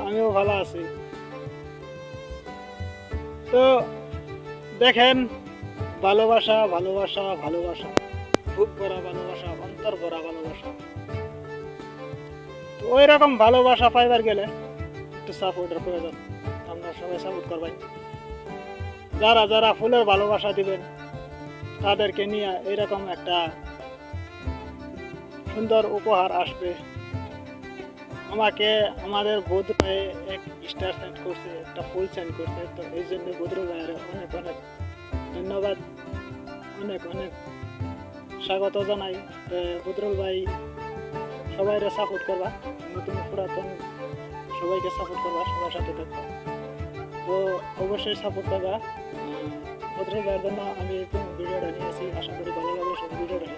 আমিও ভালো আছি। তো দেখেন, ভালোবাসা ভালোবাসা ভালোবাসা, বুক ভরা ভালোবাসা, অন্তর ভরা ভালোবাসা। তো ওই রকম ভালোবাসা পাইবার গেলে একটু সাপোর্টের প্রয়োজন। আপনারা সবাই সাপোর্ট করবেন। যারা যারা ফুলের ভালোবাসা দিবেন তাদেরকে নিয়ে এরকম একটা সুন্দর উপহার আসবে। আমাকে আমাদের বধূ ভাই এক স্টার সেন্ড করছে, একটা ফুল সেন্ড করছে। তো এই জন্য বধূ ভাইয়ের অনেক অনেক ধন্যবাদ, অনেক অনেক স্বাগত জানাই। বদরুল ভাই সবাইকে সাপোর্ট করবা, নতুন পুরাতন সবাইকে সাপোর্ট করবা, সবার সাথে থাকবা। তো অবশ্যই সাপোর্ট করবা। বদরুল ভাইয়ের জন্য আমি ভিডিওটা নিয়েছি, আশা করি ভালো লাগবে সব ভিডিওটা।